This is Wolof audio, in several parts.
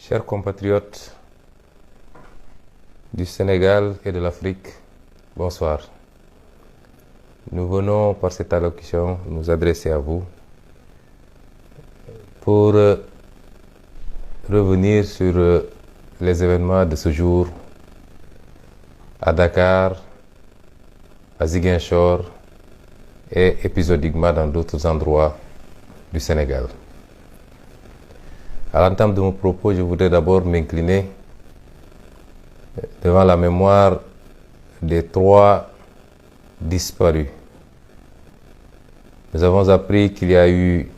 Chers compatriotes du Sénégal et de l'Afrique, bonsoir. Nous venons par cette allocution nous adresser à vous pour revenir sur les événements de ce jour à Dakar, à Ziguinchor et épisodiquement dans d'autres endroits du Sénégal. À l'entame de mon propos, je voudrais d'abord m'incliner devant la mémoire des 3 disparus. Nous avons appris qu'il y a eu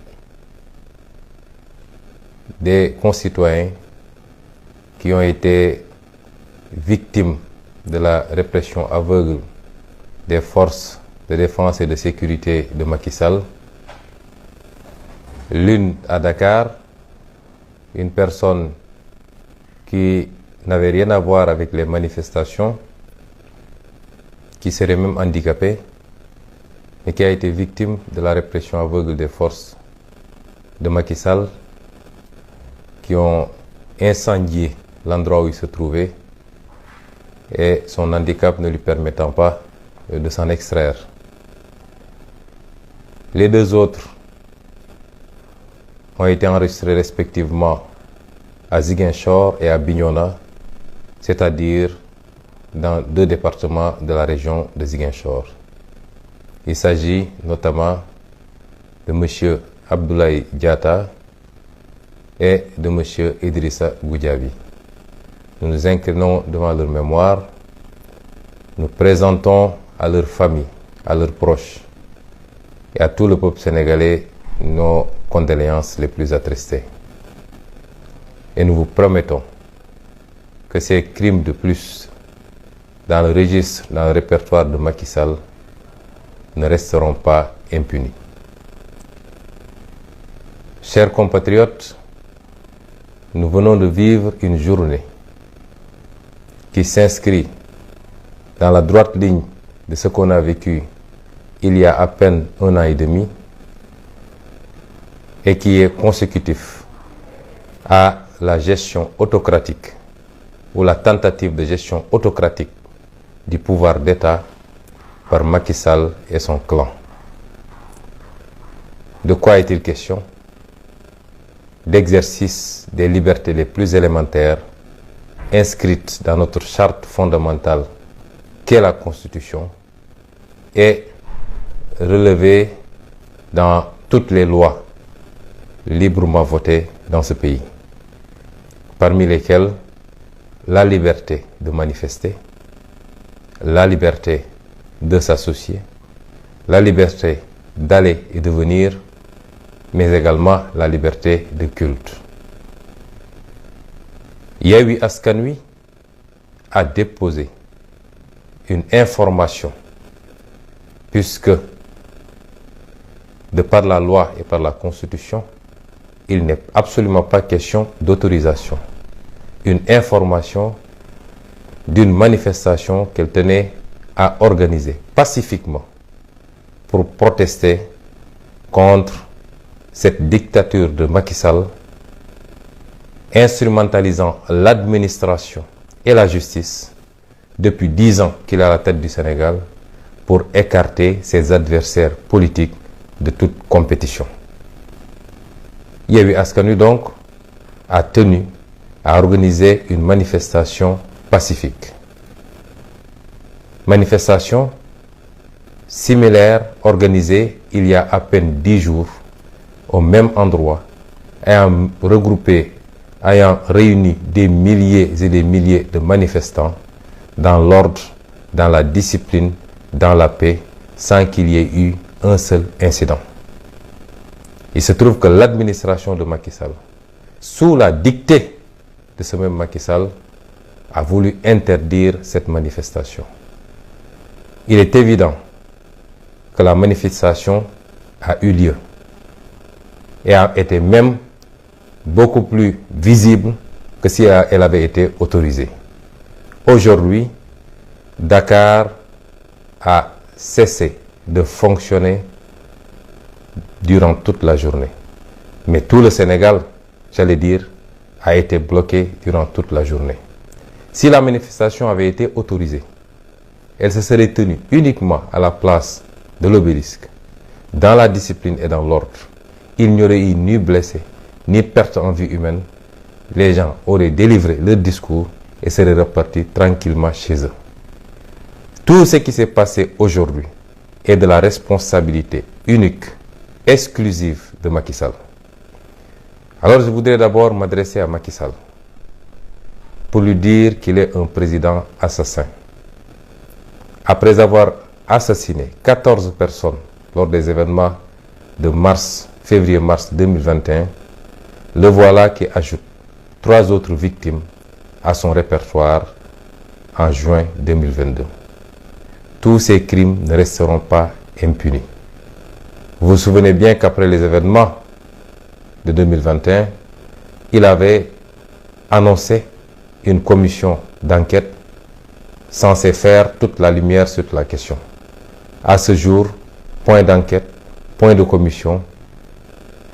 des concitoyens qui ont été victimes de la répression aveugle des forces de défense et de sécurité de Macky Sall. L'une à Dakar, une personne qui n'avait rien à voir avec les manifestations, qui serait même handicapée, mais qui a été victime de la répression aveugle des forces de Macky Sall, qui ont incendié l'endroit où il se trouvait et son handicap ne lui permettant pas de s'en extraire. Les 2 autres ont été enregistrés respectivement à Ziguinchor et à Bignona, c'est-à-dire dans 2 départements de la région de Ziguinchor. Il s'agit notamment de M. Abdoulaye Diatta et de M. Idrissa Goudiaby. Nous nous inclinons devant leur mémoire, nous présentons à leurs familles, à leurs proches et à tout le peuple sénégalais nos condoléances les plus attristées. Et nous vous promettons que ces crimes de plus dans le registre, dans le répertoire de Macky Sall ne resteront pas impunis. Chers compatriotes, nous venons de vivre une journée qui s'inscrit dans la droite ligne de ce qu'on a vécu il y a à peine 1 an et demi et qui est consécutif à la gestion autocratique ou la tentative de gestion autocratique du pouvoir d'État par Macky Sall et son clan. De quoi est-il question? D'exercice des libertés les plus élémentaires inscrites dans notre charte fondamentale qu'est la Constitution et relevée dans toutes les lois librement votées dans ce pays, parmi lesquelles la liberté de manifester, la liberté de s'associer, la liberté d'aller et de venir, mais également la liberté de culte. Yewwi Askan Wi a déposé une information, puisque de par la loi et par la Constitution, il n'est absolument pas question d'autorisation. Une information d'une manifestation qu'elle tenait à organiser pacifiquement pour protester contre cette dictature de Macky Sall, instrumentalisant l'administration et la justice depuis 10 ans qu'il est à la tête du Sénégal pour écarter ses adversaires politiques de toute compétition. Yewwi Askan Wi donc a tenu à organiser une manifestation pacifique. Manifestation similaire organisée il y a à peine 10 jours au même endroit, ayant réuni des milliers et des milliers de manifestants dans l'ordre, dans la discipline, dans la paix, sans qu'il y ait eu un seul incident. Il se trouve que l'administration de Macky Sall, sous la dictée de ce même Macky Sall, a voulu interdire cette manifestation. Il est évident que la manifestation a eu lieu et a été même beaucoup plus visible que si elle avait été autorisée. Aujourd'hui, Dakar a cessé de fonctionner durant toute la journée. Mais tout le Sénégal, j'allais dire, a été bloquée durant toute la journée. Si la manifestation avait été autorisée, elle se serait tenue uniquement à la place de l'Obélisque, dans la discipline et dans l'ordre. Il n'y aurait eu ni blessés, ni perte en vie humaine. Les gens auraient délivré leur discours et seraient repartis tranquillement chez eux. Tout ce qui s'est passé aujourd'hui est de la responsabilité unique, exclusive de Macky Sall. Alors je voudrais d'abord m'adresser à Macky Sall pour lui dire qu'il est un président assassin. Après avoir assassiné 14 personnes lors des événements de février-mars 2021, le voilà qui ajoute 3 autres victimes à son répertoire en juin 2022. Tous ces crimes ne resteront pas impunis. Vous vous souvenez bien qu'après les événements de 2021, il avait annoncé une commission d'enquête censée faire toute la lumière sur la question. À ce jour, point d'enquête, point de commission.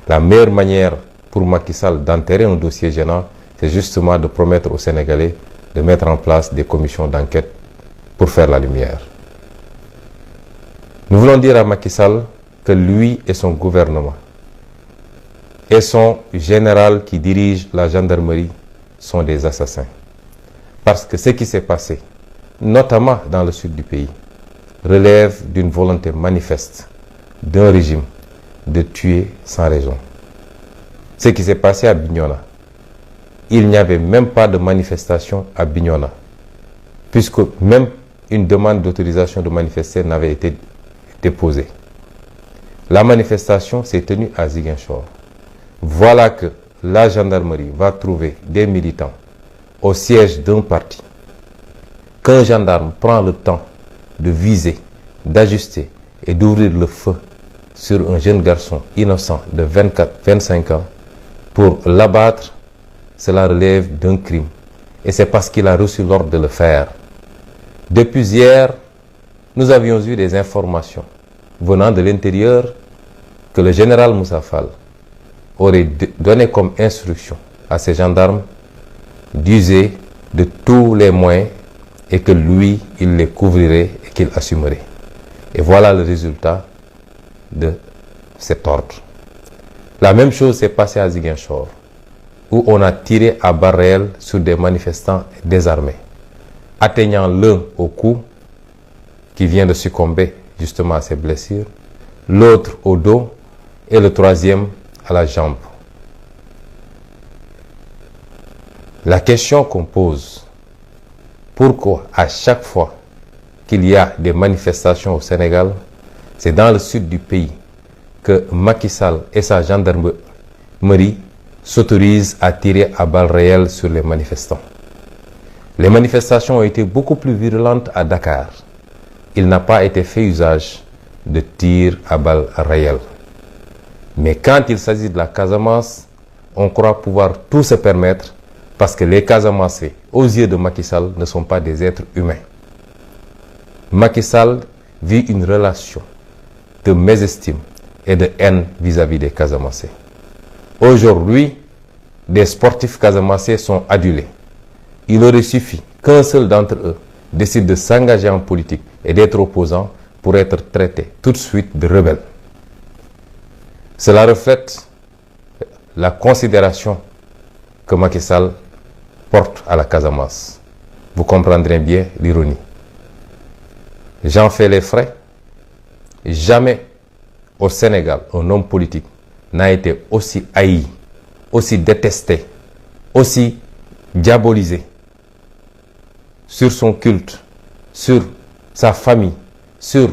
La meilleure manière pour Macky Sall d'enterrer un dossier gênant, c'est justement de promettre aux Sénégalais de mettre en place des commissions d'enquête pour faire la lumière. Nous voulons dire à Macky Sall que lui et son gouvernement et son général qui dirige la gendarmerie sont des assassins. Parce que ce qui s'est passé, notamment dans le sud du pays, relève d'une volonté manifeste d'un régime de tuer sans raison. Ce qui s'est passé à Bignona, il n'y avait même pas de manifestation à Bignona, puisque même une demande d'autorisation de manifester n'avait été déposée. La manifestation s'est tenue à Ziguinchor. Voilà que la gendarmerie va trouver des militants au siège d'un parti, qu'un gendarme prend le temps de viser, d'ajuster et d'ouvrir le feu sur un jeune garçon innocent de 24-25 ans pour l'abattre, cela relève d'un crime. Et c'est parce qu'il a reçu l'ordre de le faire. Depuis hier, nous avions eu des informations venant de l'intérieur que le général Moussa Fall aurait donné comme instruction à ses gendarmes d'user de tous les moyens et que lui, il les couvrirait et qu'il assumerait. Et voilà le résultat de cet ordre. La même chose s'est passée à Ziguinchor, où on a tiré à balles réelles sur des manifestants désarmés, atteignant l'un au cou, qui vient de succomber justement à ses blessures, l'autre au dos et le troisième à la jambe. La question qu'on pose, pourquoi à chaque fois qu'il y a des manifestations au Sénégal, c'est dans le sud du pays que Macky Sall et sa gendarmerie s'autorisent à tirer à balles réelles sur les manifestants. Les manifestations ont été beaucoup plus virulentes à Dakar. Il n'a pas été fait usage de tirs à balles réelles. Mais quand il s'agit de la Casamance, on croit pouvoir tout se permettre parce que les Casamancés, aux yeux de Macky Sall, ne sont pas des êtres humains. Macky Sall vit une relation de mésestime et de haine vis-à-vis des Casamancés. Aujourd'hui, des sportifs casamancés sont adulés. Il aurait suffi qu'un seul d'entre eux décide de s'engager en politique et d'être opposant pour être traité tout de suite de rebelle. Cela reflète la considération que Macky Sall porte à la Casamance. Vous comprendrez bien l'ironie. J'en fais les frais. Jamais au Sénégal, un homme politique n'a été aussi haï, aussi détesté, aussi diabolisé sur son culte, sur sa famille, sur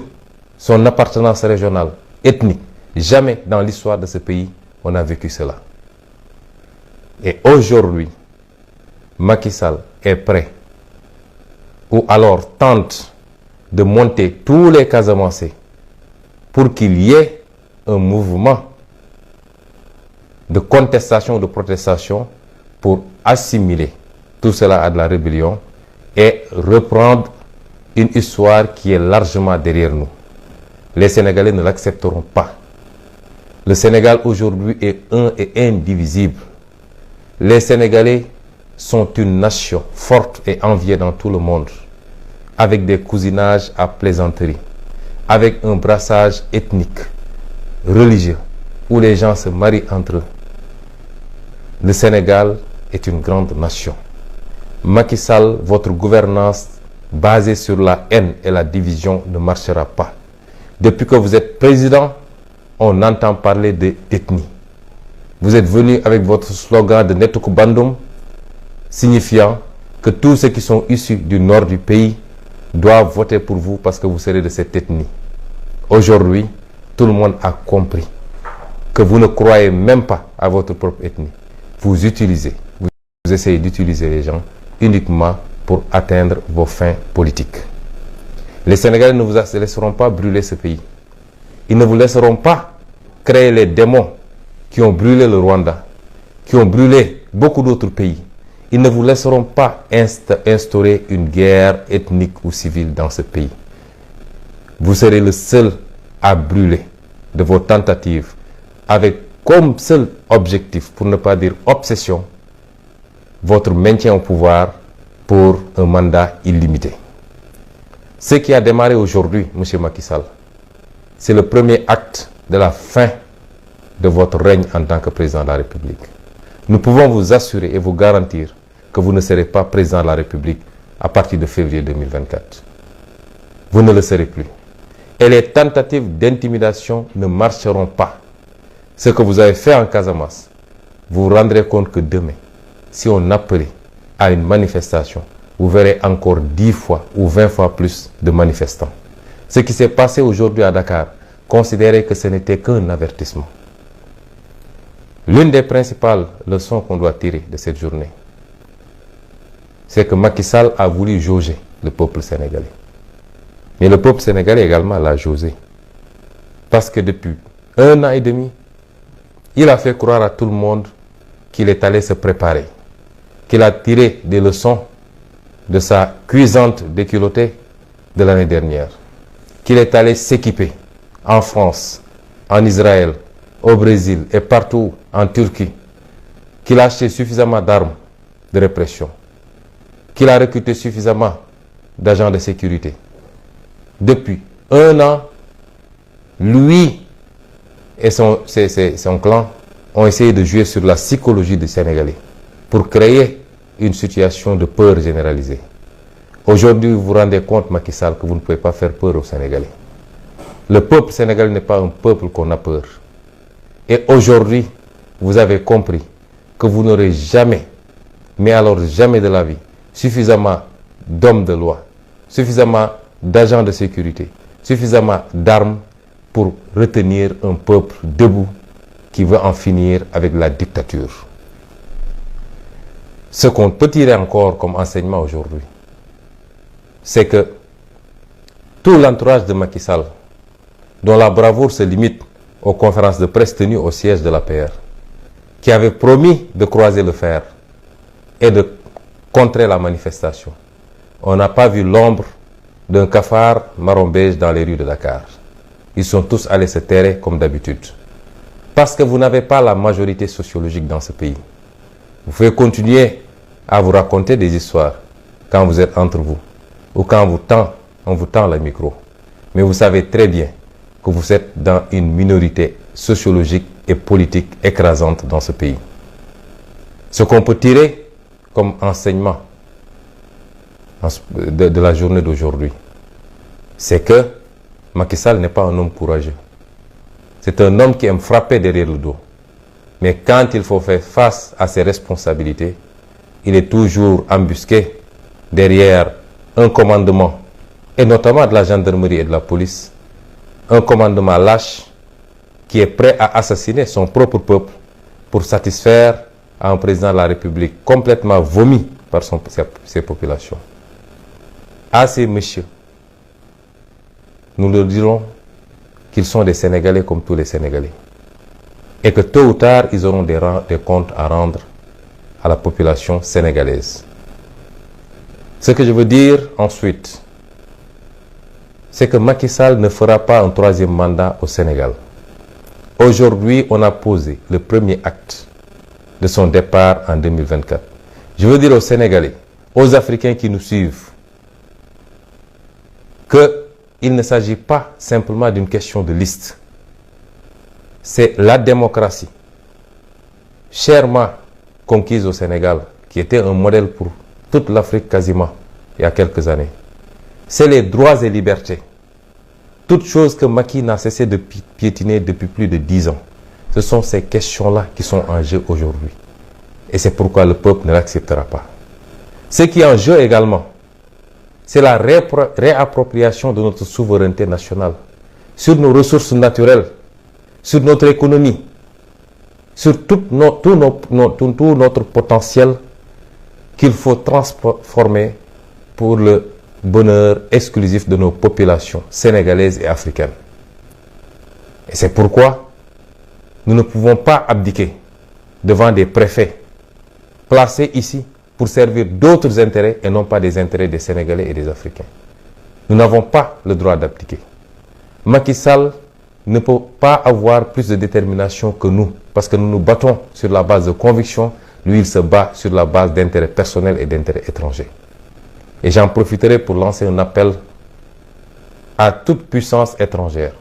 son appartenance régionale, ethnique. Jamais dans l'histoire de ce pays, on a vécu cela. Et aujourd'hui, Macky Sall est prêt, ou alors tente de monter tous les Casamancés pour qu'il y ait un mouvement de contestation, de protestation pour assimiler tout cela à de la rébellion et reprendre une histoire qui est largement derrière nous. Les Sénégalais ne l'accepteront pas. Le Sénégal aujourd'hui est un et indivisible. Les Sénégalais sont une nation forte et enviée dans tout le monde, avec des cousinages à plaisanterie, avec un brassage ethnique, religieux, où les gens se marient entre eux. Le Sénégal est une grande nation. Macky Sall, votre gouvernance basée sur la haine et la division ne marchera pas. Depuis que vous êtes président, on entend parler d'ethnie. Vous êtes venu avec votre slogan de Netuku Bandum, signifiant que tous ceux qui sont issus du nord du pays doivent voter pour vous parce que vous serez de cette ethnie. Aujourd'hui, tout le monde a compris que vous ne croyez même pas à votre propre ethnie. Vous essayez d'utiliser les gens uniquement pour atteindre vos fins politiques. Les Sénégalais ne vous laisseront pas brûler ce pays. Ils ne vous laisseront pas créer les démons qui ont brûlé le Rwanda, qui ont brûlé beaucoup d'autres pays. Ils ne vous laisseront pas instaurer une guerre ethnique ou civile dans ce pays. Vous serez le seul à brûler de vos tentatives avec comme seul objectif, pour ne pas dire obsession, votre maintien au pouvoir pour un mandat illimité. Ce qui a démarré aujourd'hui, M. Macky Sall, c'est le premier acte de la fin de votre règne en tant que président de la République. Nous pouvons vous assurer et vous garantir que vous ne serez pas président de la République à partir de février 2024. Vous ne le serez plus. Et les tentatives d'intimidation ne marcheront pas. Ce que vous avez fait en Casamance, vous vous rendrez compte que demain, si on appelait à une manifestation, vous verrez encore 10 fois ou 20 fois plus de manifestants. Ce qui s'est passé aujourd'hui à Dakar, considérez que ce n'était qu'un avertissement. L'une des principales leçons qu'on doit tirer de cette journée, c'est que Macky Sall a voulu jauger le peuple sénégalais. Mais le peuple sénégalais également l'a jaugé. Parce que depuis 1 an et demi, il a fait croire à tout le monde qu'il est allé se préparer, qu'il a tiré des leçons de sa cuisante déculottée de l'année dernière, qu'il est allé s'équiper en France, en Israël, au Brésil et partout en Turquie, qu'il a acheté suffisamment d'armes de répression, qu'il a recruté suffisamment d'agents de sécurité. Depuis 1 an, lui et son clan ont essayé de jouer sur la psychologie des Sénégalais pour créer une situation de peur généralisée. Aujourd'hui, vous vous rendez compte, Macky Sall, que vous ne pouvez pas faire peur aux Sénégalais. Le peuple sénégalais n'est pas un peuple qu'on a peur. Et aujourd'hui, vous avez compris que vous n'aurez jamais, mais alors jamais de la vie, suffisamment d'hommes de loi, suffisamment d'agents de sécurité, suffisamment d'armes pour retenir un peuple debout qui veut en finir avec la dictature. Ce qu'on peut tirer encore comme enseignement aujourd'hui, c'est que tout l'entourage de Macky Sall, dont la bravoure se limite aux conférences de presse tenues au siège de l'APR, qui avait promis de croiser le fer et de contrer la manifestation, on n'a pas vu l'ombre d'un cafard marron beige dans les rues de Dakar. Ils sont tous allés se terrer comme d'habitude. Parce que vous n'avez pas la majorité sociologique dans ce pays. Vous pouvez continuer à vous raconter des histoires quand vous êtes entre vous ou quand on vous tend le micro. Mais vous savez très bien que vous êtes dans une minorité sociologique et politique écrasante dans ce pays. Ce qu'on peut tirer comme enseignement de la journée d'aujourd'hui, c'est que Macky Sall n'est pas un homme courageux. C'est un homme qui aime frapper derrière le dos. Mais quand il faut faire face à ses responsabilités, il est toujours embusqué derrière un commandement, et notamment de la gendarmerie et de la police, un commandement lâche qui est prêt à assassiner son propre peuple pour satisfaire à un président de la République complètement vomi par ses populations. À ces messieurs, nous leur dirons qu'ils sont des Sénégalais comme tous les Sénégalais et que tôt ou tard, ils auront des comptes à rendre à la population sénégalaise. Ce que je veux dire ensuite, c'est que Macky Sall ne fera pas un 3e mandat au Sénégal. Aujourd'hui, on a posé le premier acte de son départ en 2024. Je veux dire aux Sénégalais, aux Africains qui nous suivent, qu'il ne s'agit pas simplement d'une question de liste. C'est la démocratie, chèrement conquise au Sénégal, qui était un modèle pour toute l'Afrique quasiment il y a quelques années. C'est les droits et libertés. Toutes choses que Macky n'a cessé de piétiner depuis plus de 10 ans. Ce sont ces questions-là qui sont en jeu aujourd'hui. Et c'est pourquoi le peuple ne l'acceptera pas. Ce qui est en jeu également, c'est la réappropriation de notre souveraineté nationale sur nos ressources naturelles, sur notre économie, sur tout notre potentiel qu'il faut transformer pour le bonheur exclusif de nos populations sénégalaises et africaines. Et c'est pourquoi nous ne pouvons pas abdiquer devant des préfets placés ici pour servir d'autres intérêts et non pas des intérêts des Sénégalais et des Africains. Nous n'avons pas le droit d'abdiquer. Macky Sall ne peut pas avoir plus de détermination que nous parce que nous nous battons sur la base de conviction. Lui, il se bat sur la base d'intérêts personnels et d'intérêts étrangers. Et j'en profiterai pour lancer un appel à toute puissance étrangère,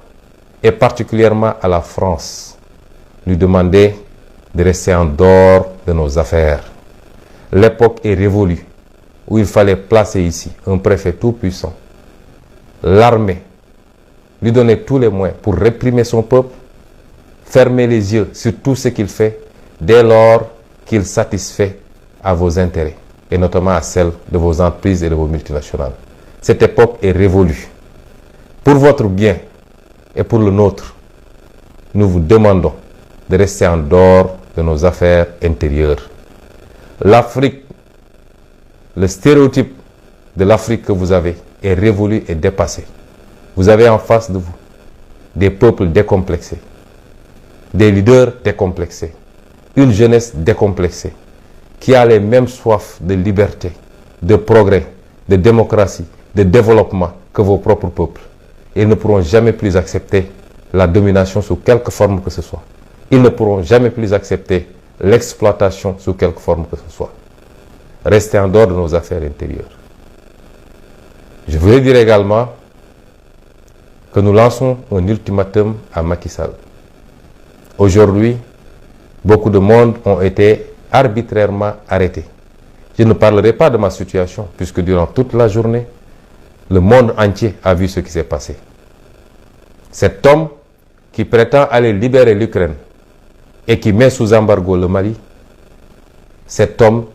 et particulièrement à la France, lui demander de rester en dehors de nos affaires. L'époque est révolue, où il fallait placer ici un préfet tout puissant, l'armée, lui donner tous les moyens pour réprimer son peuple, fermer les yeux sur tout ce qu'il fait, dès lors qu'il satisfait à vos intérêts, et notamment à celles de vos entreprises et de vos multinationales. Cette époque est révolue. Pour votre bien et pour le nôtre, nous vous demandons de rester en dehors de nos affaires intérieures. L'Afrique, le stéréotype de l'Afrique que vous avez est révolu et dépassé. Vous avez en face de vous des peuples décomplexés, des leaders décomplexés, une jeunesse décomplexée, qui a les mêmes soifs de liberté, de progrès, de démocratie, de développement que vos propres peuples. Ils ne pourront jamais plus accepter la domination sous quelque forme que ce soit. Ils ne pourront jamais plus accepter l'exploitation sous quelque forme que ce soit. Restez en dehors de nos affaires intérieures. Je voulais dire également que nous lançons un ultimatum à Macky Sall. Aujourd'hui, beaucoup de monde ont été arbitrairement arrêtés. Je ne parlerai pas de ma situation, puisque durant toute la journée, le monde entier a vu ce qui s'est passé. Cet homme qui prétend aller libérer l'Ukraine et qui met sous embargo le Mali, cet homme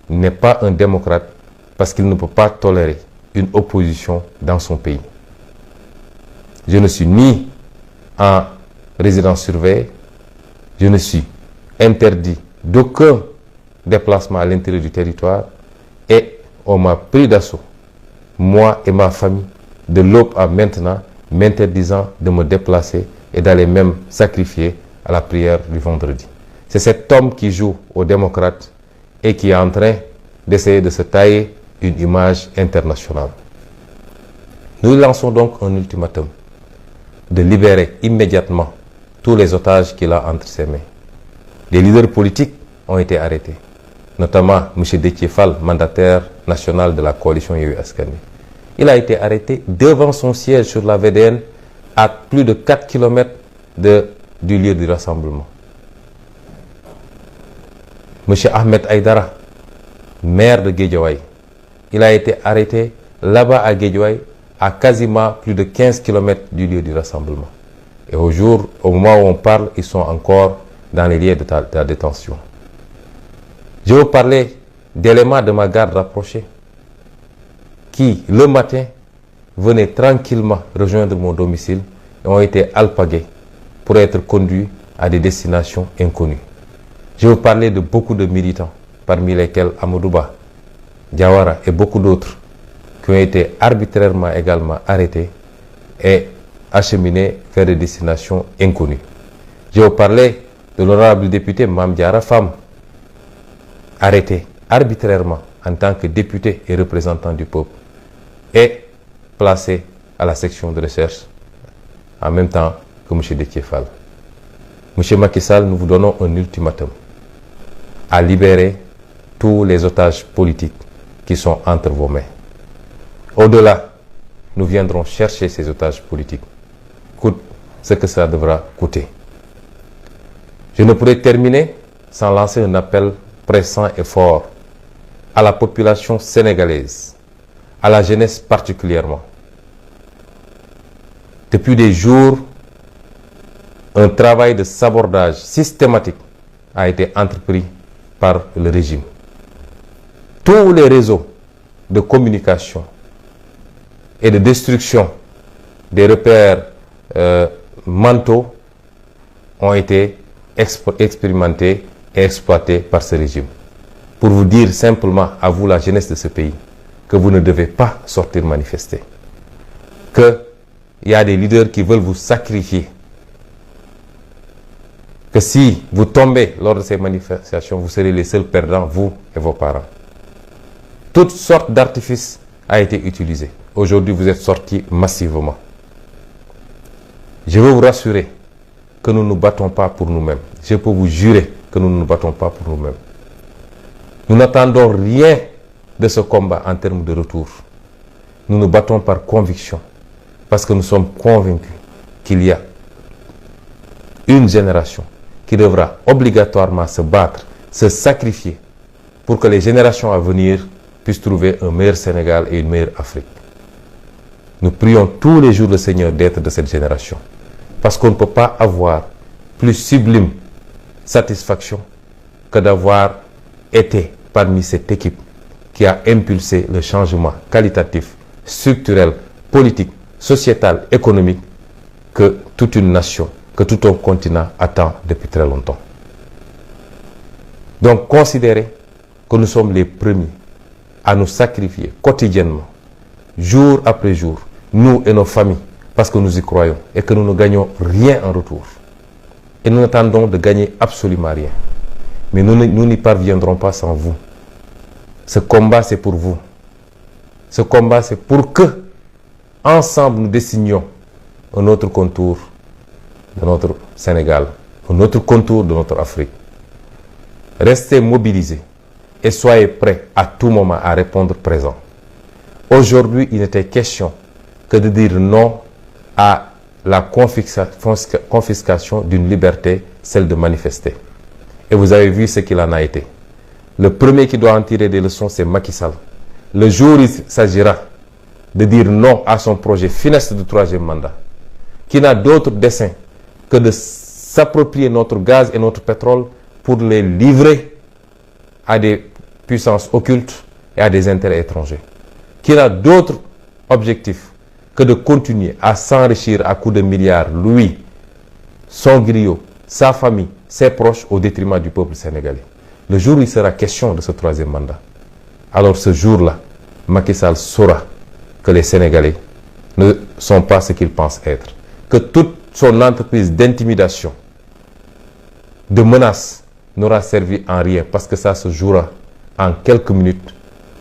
n'est pas un démocrate parce qu'il ne peut pas tolérer une opposition dans son pays. Je ne suis ni en résidence surveillée, je ne suis interdit d'aucun déplacement à l'intérieur du territoire et on m'a pris d'assaut, moi et ma famille, de l'aube à maintenant, m'interdisant de me déplacer et d'aller même sacrifier à la prière du vendredi. C'est cet homme qui joue aux démocrates et qui est en train d'essayer de se tailler une image internationale. Nous lançons donc un ultimatum de libérer immédiatement tous les otages qu'il a entre ses mains. Les leaders politiques ont été arrêtés, notamment M. Déthié Fall, mandataire national de la coalition Yewwi Askan Wi. Il a été arrêté devant son siège sur la VDN à plus de 4 km du lieu du rassemblement. M. Ahmed Aïdara, maire de Guédiawaye, il a été arrêté là-bas à Guédiawaye à quasiment plus de 15 km du lieu du rassemblement. Et au moment où on parle, ils sont encore dans les lieux de la détention. Je veux parler d'éléments de ma garde rapprochée qui, le matin, venaient tranquillement rejoindre mon domicile et ont été alpagués pour être conduits à des destinations inconnues. Je veux parler de beaucoup de militants, parmi lesquels Amadouba, Diawara et beaucoup d'autres, qui ont été arbitrairement également arrêtés et acheminés vers des destinations inconnues. Je veux parler de l'honorable député Mame Diarra Fam, arrêté arbitrairement en tant que député et représentant du peuple et placé à la section de recherche en même temps que M. Déthié Fall. M. Macky Sall, nous vous donnons un ultimatum. à libérer tous les otages politiques qui sont entre vos mains. Au-delà, nous viendrons chercher ces otages politiques, coûte ce que ça devra coûter. Je ne pourrais terminer sans lancer un appel pressant et fort à la population sénégalaise, à la jeunesse particulièrement. Depuis des jours, un travail de sabordage systématique a été entrepris par le régime. Tous les réseaux de communication et de destruction des repères mentaux ont été expérimentés et exploités par ce régime. Pour vous dire simplement à vous, la jeunesse de ce pays, que vous ne devez pas sortir manifester. Qu'il y a des leaders qui veulent vous sacrifier. Que si vous tombez lors de ces manifestations, vous serez les seuls perdants, vous et vos parents. Toutes sortes d'artifices ont été utilisés. Aujourd'hui, vous êtes sortis massivement. Je veux vous rassurer que nous ne nous battons pas pour nous-mêmes. Je peux vous jurer que nous ne nous battons pas pour nous-mêmes. Nous n'attendons rien de ce combat en termes de retour. Nous nous battons par conviction, parce que nous sommes convaincus qu'il y a une génération qui devra obligatoirement se battre, se sacrifier, pour que les générations à venir puissent trouver un meilleur Sénégal et une meilleure Afrique. Nous prions tous les jours le Seigneur d'être de cette génération, parce qu'on ne peut pas avoir plus sublime satisfaction que d'avoir été parmi cette équipe qui a impulsé le changement qualitatif, structurel, politique, sociétal, économique que toute une nation, que tout un continent attend depuis très longtemps. Donc considérez que nous sommes les premiers à nous sacrifier quotidiennement, jour après jour, nous et nos familles, parce que nous y croyons et que nous ne gagnons rien en retour. Et nous attendons de gagner absolument rien. Mais nous n'y parviendrons pas sans vous. Ce combat, c'est pour vous. Ce combat, c'est pour que, ensemble, nous dessinions un autre contour de notre Sénégal, un autre contour de notre Afrique. Restez mobilisés et soyez prêts à tout moment à répondre présent. Aujourd'hui, il n'était question que de dire non à la confiscation d'une liberté, celle de manifester. Et vous avez vu ce qu'il en a été. Le premier qui doit en tirer des leçons, c'est Macky Sall. Le jour où il s'agira de dire non à son projet funeste de 3e mandat, qui n'a d'autre dessein que de s'approprier notre gaz et notre pétrole pour les livrer à des puissances occultes et à des intérêts étrangers, qui n'a d'autre objectif que de continuer à s'enrichir à coups de milliards, lui, son griot, sa famille, ses proches, au détriment du peuple sénégalais. Le jour où il sera question de ce 3e mandat, alors ce jour-là, Macky Sall saura que les Sénégalais ne sont pas ce qu'ils pensent être. Que toute son entreprise d'intimidation, de menace, n'aura servi en rien, parce que ça se jouera en quelques minutes,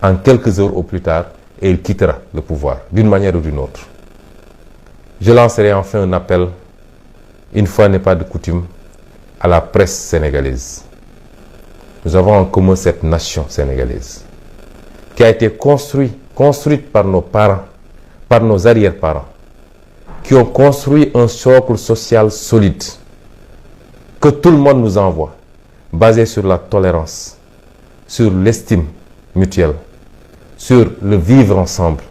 en quelques heures au plus tard, et il quittera le pouvoir, d'une manière ou d'une autre. Je lancerai enfin un appel, une fois n'est pas de coutume, à la presse sénégalaise. Nous avons en commun cette nation sénégalaise, qui a été construite par nos parents, par nos arrière-parents, qui ont construit un socle social solide, que tout le monde nous envoie, basé sur la tolérance, sur l'estime mutuelle, sur le vivre ensemble,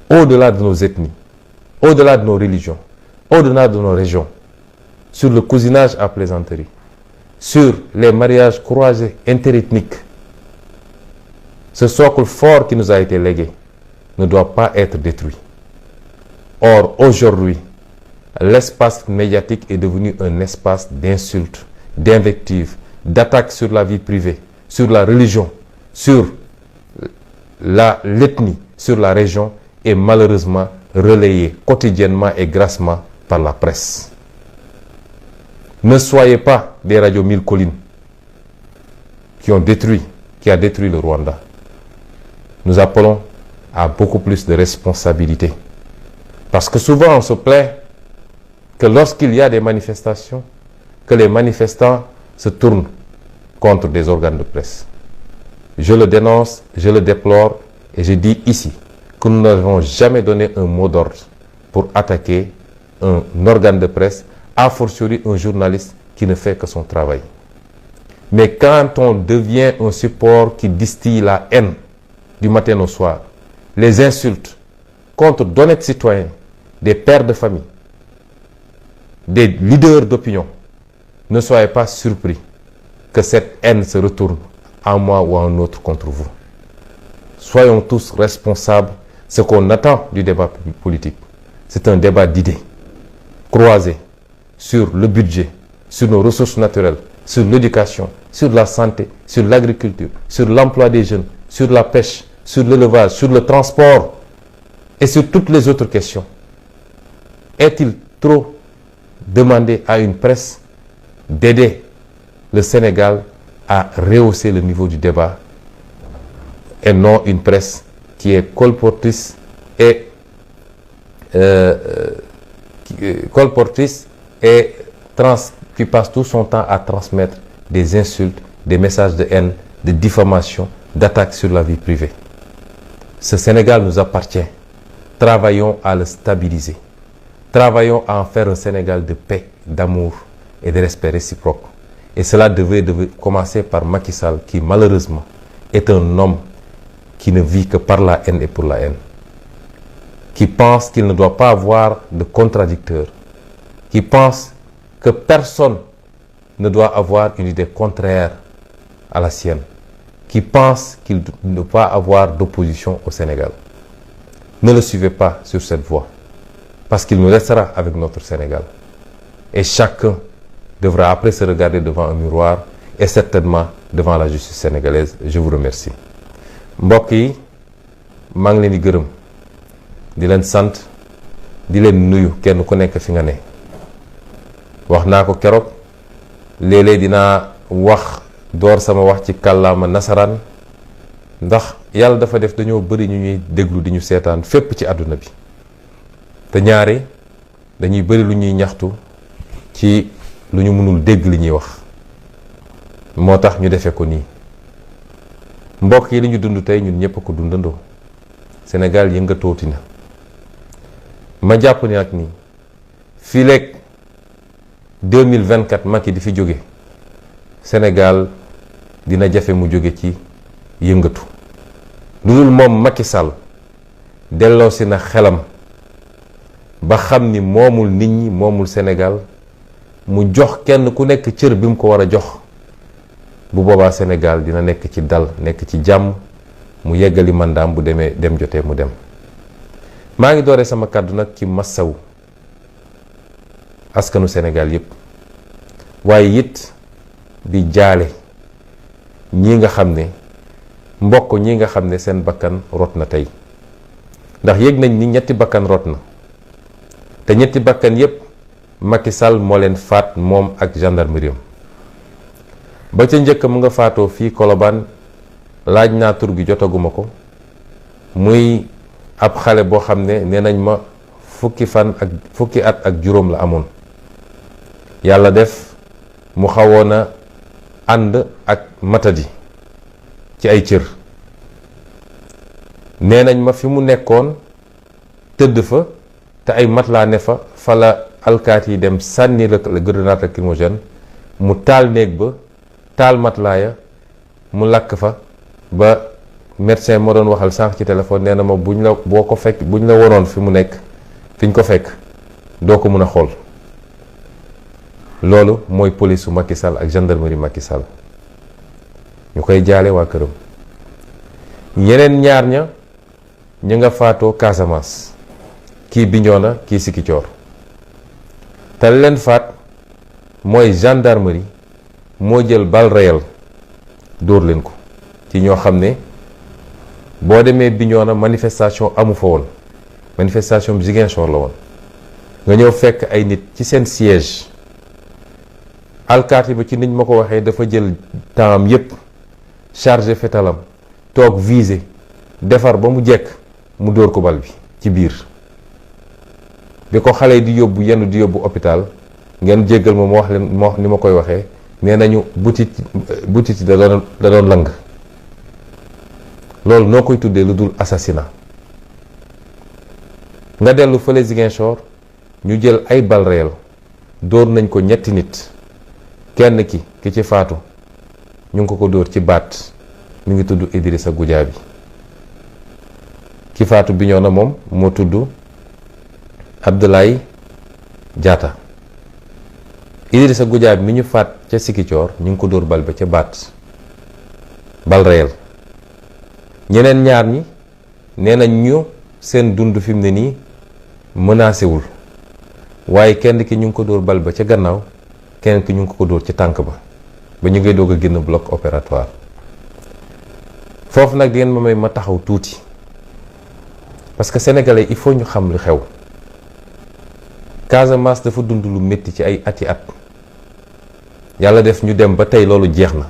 au-delà de nos ethnies, au-delà de nos religions, au-delà de nos régions, sur le cousinage à plaisanterie, sur les mariages croisés interethniques. Ce socle fort qui nous a été légué ne doit pas être détruit. Or, aujourd'hui, l'espace médiatique est devenu un espace d'insultes, d'invectives, d'attaques sur la vie privée, sur la religion, sur l'ethnie, sur la région, et malheureusement relayé quotidiennement et grassement par la presse. Ne soyez pas des radios mille collines qui a détruit le Rwanda. Nous appelons à beaucoup plus de responsabilité. Parce que souvent on se plaint que lorsqu'il y a des manifestations, que les manifestants se tournent contre des organes de presse. Je le dénonce, je le déplore et je dis ici que nous n'avons jamais donné un mot d'ordre pour attaquer un organe de presse, a fortiori un journaliste qui ne fait que son travail. Mais quand on devient un support qui distille la haine du matin au soir, les insultes contre d'honnêtes citoyens, des pères de famille, des leaders d'opinion, ne soyez pas surpris que cette haine se retourne en moi ou en autre contre vous. Soyons tous responsables. Ce qu'on attend du débat politique, c'est un débat d'idées croisées sur le budget, sur nos ressources naturelles, sur l'éducation, sur la santé, sur l'agriculture, sur l'emploi des jeunes, sur la pêche, sur l'élevage, sur le transport et sur toutes les autres questions. Est-il trop demandé à une presse d'aider le Sénégal à rehausser le niveau du débat et non une presse qui est colportrice et qui passe tout son temps à transmettre des insultes, des messages de haine, de diffamation, d'attaques sur la vie privée. Ce Sénégal nous appartient. Travaillons à le stabiliser. Travaillons à en faire un Sénégal de paix, d'amour et de respect réciproque. Et cela devait commencer par Macky Sall, qui malheureusement est un homme qui ne vit que par la haine et pour la haine, qui pense qu'il ne doit pas avoir de contradicteur, qui pense que personne ne doit avoir une idée contraire à la sienne, qui pense qu'il ne doit pas avoir d'opposition au Sénégal. Ne le suivez pas sur cette voie, parce qu'il nous restera avec notre Sénégal. Et chacun devra après se regarder devant un miroir et certainement devant la justice sénégalaise. Je vous remercie. mbokk yi maa ngi leen di gërëm di leen sant di leen nuyu kenn ku nekk fi nga ne wax naa ko keroog léeg-léeg dinaa wax door sama wax ci kàllaama nasaraan ndax yàlla dafa def dañoo bëri ñu ñuy déglu di ñu seetaan fépp ci àdduna bi te ñaare dañuy bëri lu ñuy ñaxtu ci lu ñu mënul dégg li ñuy wax moo tax ñu defee ko nii mbokk yi li ñu dund tey ñun ñëpp ko dundandoo Sénégal yëngatooti na ma jàpp ni nag ni fii leeg 2024 Macky di fi jóge Sénégal dina jafe mu jóge ci yëngatu lu dul moom Macky Sall delloosi na xelam ba xam ni moomul nit ñi moomul Sénégal mu jox kenn ku nekk cër bi mu ko war a jox bu boobaa Sénégal dina nekk ci dal nekk ci jàmm mu yeggali mandaam bu dem jotee mu dem. maa ngi doore sama kàddu nag ci massawu askanu Sénégal yépp waaye it di jaale ñi nga xam ne mbokk ñi nga xam ne seen bakkan rot na tey ndax yëg nañ ni ñetti bakkan rot na te ñetti bakkan yépp Macky Sall moo leen faat moom ak gendarmerie ba ca njëkk mu nga faatoo fii Colobane laaj naa tur gi jotaguma ko muy ab xale boo xam ne nee nañ ma fukki at ak juróom la amoon yàlla def mu xawoon a ànd ak matadi ci ay cër nee nañ ma fi mu nekkoon tëdd fa te ay matelas ne fa la alkaat yi dem sànni la grenade lacrymogène mu taal néeg ba taal matelas ya mu lakk fa ba médecin moo doon waxal sànq ci téléphone nee na ma buñ la wonoon fi mu nekk fi ñu ko fekk doo ko mën a xool loolu mooy police su Macky Sall ak gendarmerie Macky Sall ñu koy jaale waa këram yeneen ñaar ña ñu nga faatoo Casamance kii Bignona kii Ziguinchor te leen faat mooy gendarmerie moo jël balle réelle dóor leen ko ci ñoo xam ne boo demee Bignona manifestation amu fa woon manifestation bi Ziguinchor la woon nga ñëw fekk ay nit ci seen siège alkaati ba ci niñ ma ko waxee dafa jël temps yépp chargé fetalam toog visé defar ba mu jekk mu dóor ko bal bi ci biir bi ko xale yi di yóbbu hôpital ngeen jéggal ma wax leen ni ma koy waxee nee nañu butit da doon lang. loolu noo koy tuddee lu dul assassinat. nga dellu fële Ziguinchor ñu jël ay balles réelles dóor nañ ko ñetti nit, kenn ki ci faatu ñu ngi ko dóor ci baat, mi ngi tudd Idrissa Goudiaby. ki faatu Bignona moom moo tudd Abdoulaye Diatta. Idrissa Goudiaby mi ñu faat ca Ziguinchor ñu ngi ko dóor bal ba ca baat, bal réel. ñeneen ñaar ñi nee nañ ñu seen dund fi mu ne nii menacé wul, waaye kenn ki ñu ngi ko dóor bal ba ca gannaaw, keneen ki ñu ngi ko dóor ci tànk ba ñu ngay doog a génn bloc opératoire. foofu nag di ngeen ma may ma taxaw tuuti, parce que sénégalais il faut ñu xam lu xew. Casamance dafa dund lu métti ci ay ati at, yàlla def ñu dem ba tey loolu jeex na.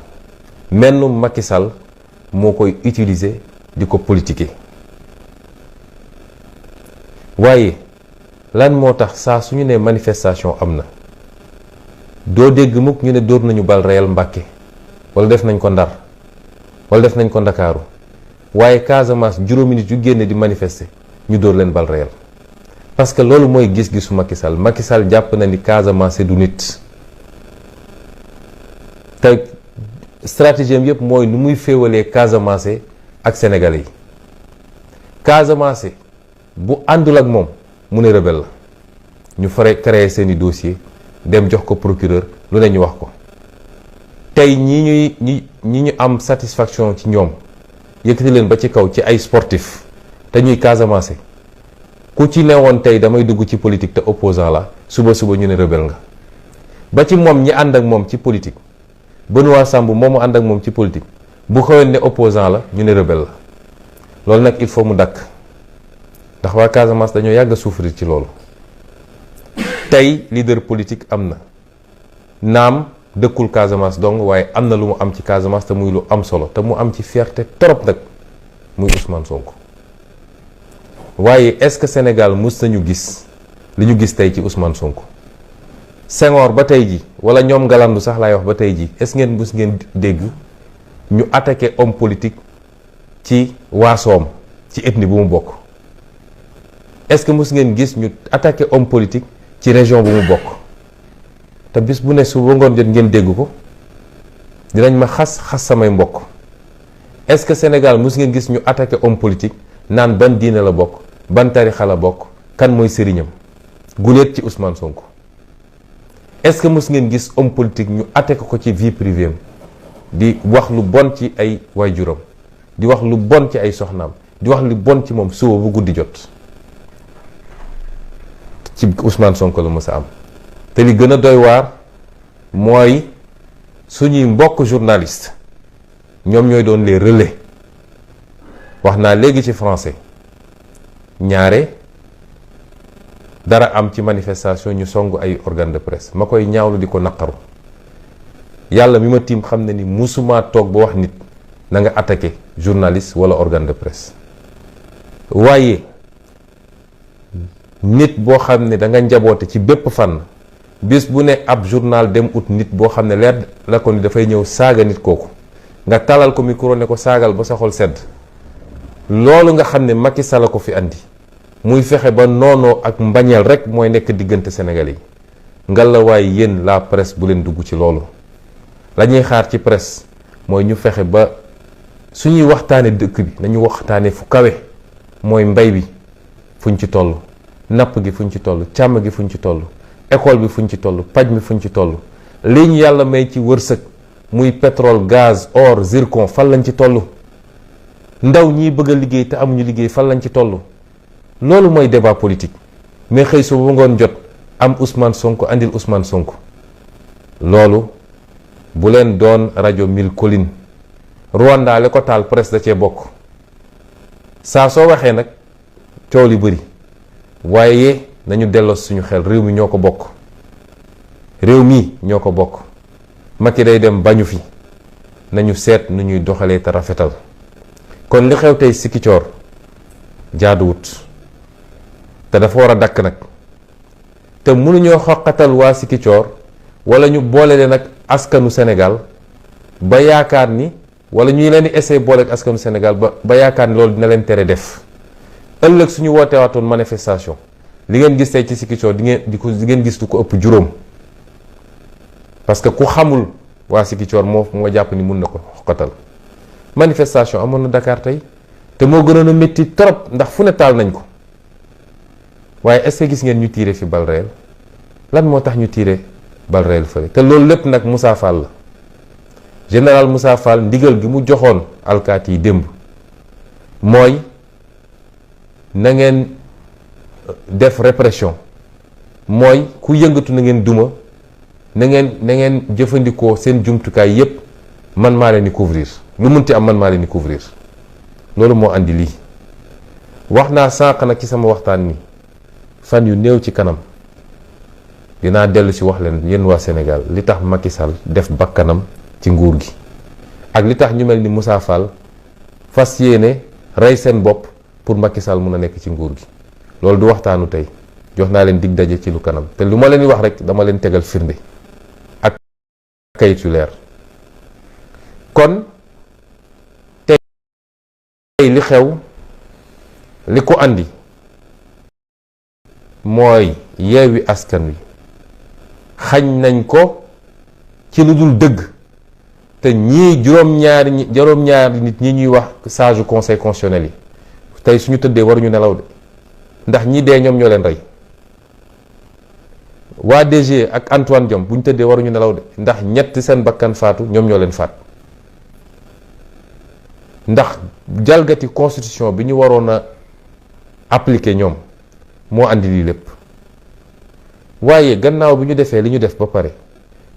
mennum Macky Sall moo koy utiliser di ko politiquer. waaye lan moo tax saa su ñu nee manifestation am na doo dégg mukk ñu ne dóor nañu bal réel Mbàkke wala def nañ ko Ndar wala def nañ ko Ndakaaru, waaye Casamance juróomi nit yu génne di manifester ñu dóor leen bal réel. parce que loolu mooy gis-gisu Macky Sall. Macky Sall jàpp na ni Casamance du nit, te stratégie am yëpp mooy nu muy féewalee Casamance ak sénégalais yi. Casamance bu àndul ak moom mu ne rebelle la, ñu fare créer seeni dossier dem jox ko procureur, lu ne ñu wax ko. tey ñi ñu am satisfaction ci ñoom yëkkati leen ba ci kaw ci ay sportif te ñuy Casamance, ku ci newoon tey damay dugg ci politique te opposant la, suba ñu ne rebelle nga. ba ci moom ñi ànd ak moom ci politique, Benoît Sambou moom mu ànd ak moom ci politique, bu xëyoon ne opposant la ñu ne rebelle la. loolu nag il faut mu dakk, ndax waa Casamance dañoo yàgg a souffrir ci loolu. tey leader politique am na, naam dëkkul Casamance dong, waaye am na lu mu am ci Casamance te muy lu am solo, te mu am ci fierté trop nag, muy Ousmane Sonko. waaye est-ce que Sénégal mus nañu gis li ñu gis tey ci Ousmane Sonko? Senghor ba tey ji, wala ñoom Ngalandu sax laay wax ba tey ji, est-ce ngeen mus ngeen dégg ñu attaqué homme politique ci waasoom, ci ethnie bu mu bokk? est-ce que mus ngeen gis ñu attaqué homme politique ci région bu mu bokk? te bis bu ne su ba ngoon jot ngeen dégg ko, dinañ ma xas samay mbokk. est-ce que Sénégal mus ngeen gis ñu attaqué homme politique naan ban diine la bokk, ban tarixa la bokk, kan mooy sëriñam? guléet ci Ousmane Sonko. est-ce que mus ngeen gis homme politique ñu attaqué ko ci vie privée am, di wax lu bon ci ay waajuram, di wax lu bon ci ay soxnaam, di wax lu bon ci moom suba bu guddi jot? ci Ousmane Sonko la mës a am. te li gën a doy waar mooy suñuy mbokk journaliste ñoom ñooy doon les relais. wax naa léegi ci français, ñaare dara am ci manifestation ñu song ay organe de presse, ma koy ñaawlu di ko naqaru. yàlla mi ma tiim xam ne ni musuma toog ba wax nit na nga attaqué journaliste wala organe de presse. waaye nit boo xam ne da nga njaboote ci bépp fànn, bis bu ne ab journal dem ut nit boo xam ne leer la ko ni dafay ñëw saaga nit kooku, nga talal ko micro ne ko saagal ba sa xol sedd. loolu nga xam ne Macky Sall ko fi andi, muy fexe ba noonoo ak mbañeel rek mooy nekk diggante Sénégalais yi. ngalla waaye yéen la presse bu leen dugg ci loolu. la ñuy xaar ci presse mooy ñu fexe ba suñuy waxtaane dëkk bi nañu waxtaane fu kawe, mooy mbay bi fuñ ci toll, napp gi fuñ ci toll, càmm gi fuñ ci toll, école bi fuñ ci toll, paj mi fuñ ci toll, li ñu yàlla may ci wërsëg muy pétrole, gaz, or, zircon, fan lañ ci toll, ndaw ñiy bëgg a liggéey te amuñu liggéey fan lañ ci toll. loolu mooy débat politique. mais xëy su ba ngoon jot am Ousmane Sonko, andil Ousmane Sonko. loolu bu leen doon rajo mille collines. Rwanda le ko taal presse da cee bokk. saa soo waxee nag coow li bëri, waaye nañu delloo suñu xel, réew mi ñoo ko bokk. réew mi ñoo ko bokk. Macky day dem bañu fi, nañu seet nu ñuy doxalee te rafetal. kon li xew tey Sikicoor jaaduwut te dafa war a dakk nag. te mënuñoo xoqatal waa Sikicoor wala ñu boole leen nag askanu Sénégal ba yaakaar ni wala ñuy leen di essayer boole ak askanu Sénégal ba yaakaar ni loolu dina leen tere def ëllëg suñu wootee waatoon manifestation li ngeen gis tey ci Ziguinchor di ngeen gis lu ko ëpp juróom parce que ku xamul waa Ziguinchor moo jàpp ni mun na ko xoqatal manifestation amoon na Dakar tey te moo gënoon a métti trop ndax fu ne taal nañ ko waaye est-ce que gis ngeen ñu tiire fi bal réel lan moo tax ñu tiire bal réel fële te loolu lépp nag Moussa Fall la général Moussa Fall ndigal gi mu joxoon alkaati yi démb mooy na ngeen def répression mooy ku yëngatu na ngeen duma na ngeen jëfandikoo seen jumtukaay yépp man maa leen di couvrir lu munti am man maa leen di couvrir loolu moo andi lii wax naa sànq nag ci sama waxtaan ni fan yu néew ci kanam dinaa dellu si wax leen yéen waa Sénégal li tax Macky Sall def bakkanam ci nguur gi ak li tax ñu mel ni Moussa Fall fas yéene rey seen bopp pour Macky Sall mun a nekk ci nguur gi loolu du waxtaanu tey jox naa leen dig daje ci lu kanam te lu ma leen di wax rek dama leen tegal firnde ak kayit yu leer kon tey li xew li ko andi mooy Yewwi Askan Wi xañ nañ ko ci lu dul dëgg te ñii juróom-ñaari nit ñi ñuy wax sage conseil constitutionnel yi tey suñu tëddee waruñu nelaw de ndax ñi dee ñoom ñoo leen rey waa DG ak Antoine Diome bu ñu tëddee waruñu nelaw de ndax ñett seen bakkan faatu ñoom ñoo leen faat ndax jalgati constitution bi ñu waroon a appliquer ñoom moo andi lii lépp waaye gannaaw bi ñu defee li ñu def ba pare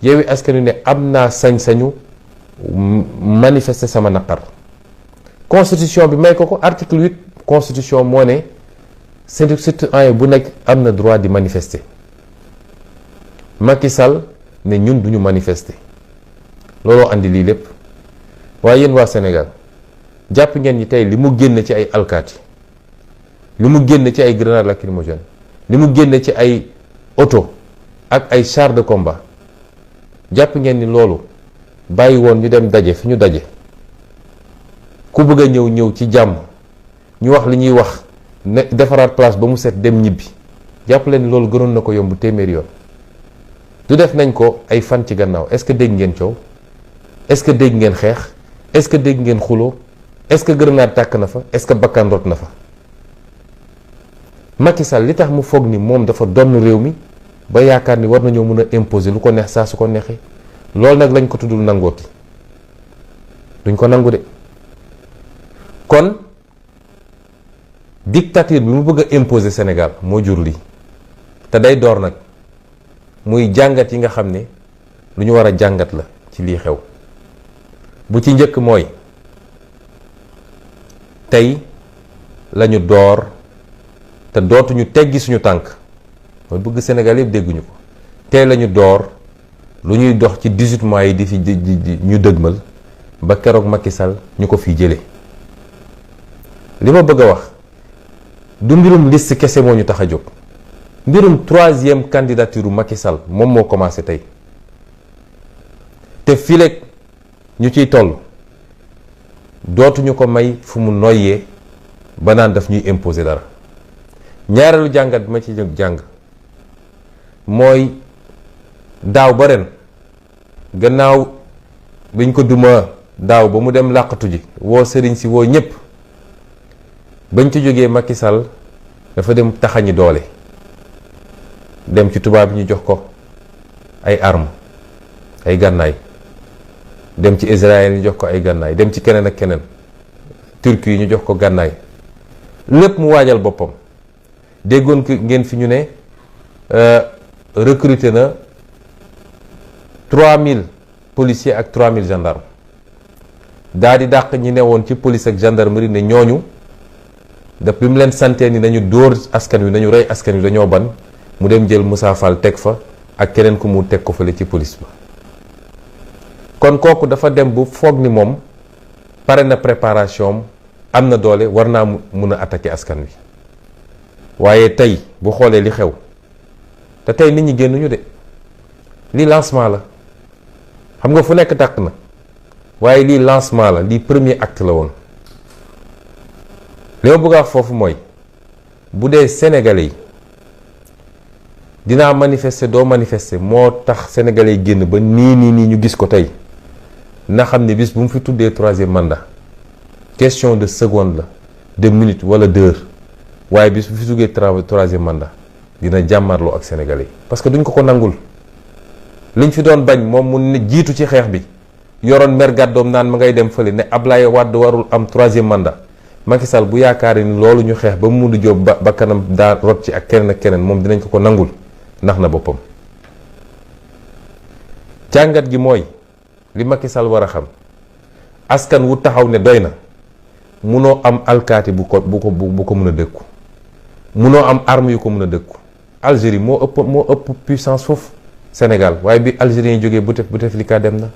Yewwi Askan Wi ne am naa sañ-sañu manifester sama naqar constitution bi may ko article 8 constitution moo ne citoyen bu nekk am na droit di manifester Macky Sall ne ñun duñu manifester looloo andi lii lépp waaye yéen waa Sénégal jàpp ngeen ñi tey li mu génn ci ay alkaati li mu génn ci ay grenades lacrymogènes li mu génn ci ay oto ak ay chars de combat jàpp ngeen ni loolu bàyyi woon ñu dem daje fi ñu daje ku bëgg a ñëw ci jàmm ñu wax li ñuy wax ne defaraat place ba mu set dem ñibbi jàpp leen loolu gënoon na ko yomb téeméeri yoon du def nañ ko ay fan ci gannaaw est-ce que dégg ngeen coow est-ce que dégg ngeen xeex est-ce que dégg ngeen xuloo est-ce que grenade tàkk na fa est-ce que bakkan rot na fa Macky Sall li tax mu foog ni moom dafa donn réew mi ba yaakaar ni war nañoo mën a imposer lu ko neex saa su ko neexee loolu nag lañ ko tuddul nangooti duñ ko nangu de kon dictature bi mu bëgg a imposer Sénégal moo jur lii te day door nag muy jàngat yi nga xam ne lu ñu war a jàngat la ci lii xew bu ci njëkk mooy tey lañu door te dootuñu teggi suñu tànk mooy bëgg Sénégal yëpp dégguñu ko tey lañu door lu ñuy dox ci 18 mois yi di fi ñu dëgmal ba keroog Macky Sall ñu ko fi jëlee li ma bëgg a wax du mbirum liste kese moo ñu tax a jóg mbirum 3e candidature Macky Sall moom moo commencé tey te fileeg ñu ciy toll dootuñu ko may fu mu noyyee ba naan daf ñuy imposer dara ñaareelu jàngat bi ma ci jàng mooy daaw ba ren gannaaw biñ ko duma daaw ba mu dem làqatu ji woo sëriñ si woo ñépp bañ ci jógee Macky Sall dafa dem taxañi doole dem ci tubaab yi ñu jox ko ay armes ay gànnaay dem ci Israël ñu jox ko ay gànnaay dem ci keneen ak keneen Turquie yi ñu jox ko gànnaay lépp mu waajal boppam déggoon ki ngeen fi ñu ne recruter na 3000 policiers ak 3000 gendarmes daa di dàq ñi ne woon ci police ak gendarmerie ne ñooñu daf bi mu leen santee ni nañu dóor askan wi nañu rey askan wi dañoo ban mu dem jël Moussa Fall teg fa ak keneen ku mu teg ko fële ci police ba kon kooku dafa dem bu foog ni moom pare na préparation am na doole war naa mun a attaquer askan wi waaye tey bu xoolee li xew te tey nit ñi génnuñu de li lancement la xam nga fu nekk tàkk na waaye lii lancement la, lii premier acte la woon. li ma bëgg a wax foofu mooy bu dee sénégalais yi dinaa manifester doo manifester moo tax sénégalais yi génn ba nii ñu gis ko tey na xam ne bis bu mu fi tuddee 3e mandat question de seconde la, de minute wala d'heure, waaye bis bu fi tuddee 3e mandat dina jàmmarloo ak sénégalais yi parce que duñ ko nangul. liñ fi doon bañ moom mu ne jiitu ci xeex bi yoroon mer gàddoom naan ma ngay dem fële ne Ablaye Wade warul am 3e mandat. Macky Sall bu yaakaar ni loolu ñu xeex ba mu mundu jóob ba kanam daa rot ci ak keneen moom dinañ ko nangul ndax na boppam. jàngat gi mooy li Macky Sall war a xam askan wu taxaw ne doy na munoo am alkaati bu ko mën a dëkku, munoo am arme yu ko mën a dëkku. Algérie moo ëpp puissance foofu Sénégal, waaye bi Algérien yi jógee Bouteflika dem na.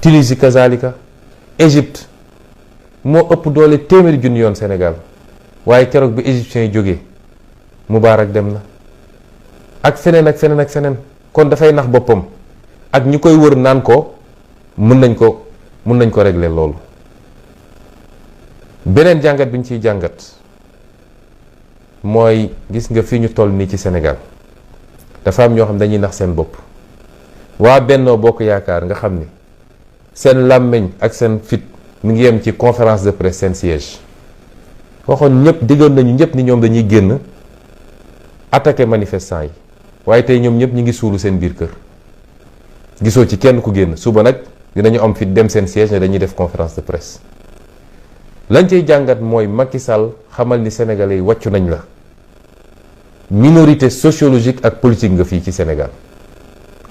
Tunisie kazalika, Égypte moo ëpp doole téeméeri junni yoon Sénégal, waaye keroog bi égyptiens yi jógee Moubarak dem na. ak feneen kon dafay nax boppam ak ñi koy wër naan ko mën nañ ko régler loolu. beneen jàngat bi ñu ciy jàngat mooy gis nga fi ñu toll nii ci Sénégal dafa am ñoo xam dañuy nax seen bopp. waa Bennoo Bokk Yaakaar nga xam ni seen làmmiñ ak seen fit mi ngi yem ci conférence de presse seen siège waxoon ñëpp diggoon nañu ñëpp ni ñoom dañuy génn attaquer manifestants yi, waaye tey ñoom ñëpp ñi ngi suulu seen biir kër gisoo ci kenn ku génn. suba nag dinañu am fit dem seen siège ne dañuy def conférence de presse. lañ cay jàngat mooy Macky Sall xamal ni sénégalais yi wàccu nañ la. minorité sociologique ak politique nga fii ci Sénégal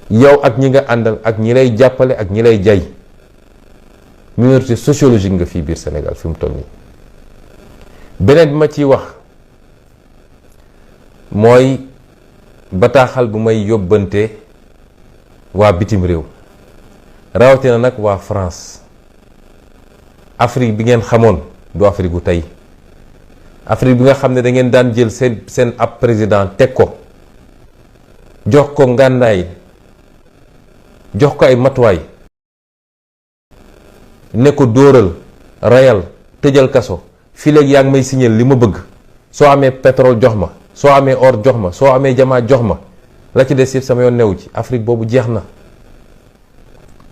yow ak ñi nga àndal ak ñi lay jàppale ak ñi lay jay minorité sociologique nga fii biir Sénégal fi mu toll nii. beneen bi ma ciy wax mooy bataaxal bu may yóbbante waa bitim réew rawatina nag waa France. Afrique bi ngeen xamoon du Afrique gu tey, Afrique bi nga xam ne da ngeen daan jël seen ab président teg ko jox ko ngànnaay jox ko ay matuwaay ne ko dóoral rayal tëjal kaso fii léegi yaa ngi may signal li ma bëgg, soo amee pétrole jox ma, soo amee or jox ma, soo amee jamaa jox ma, la ci des yëpp sama yoon newu ci. Afrique boobu jeex na.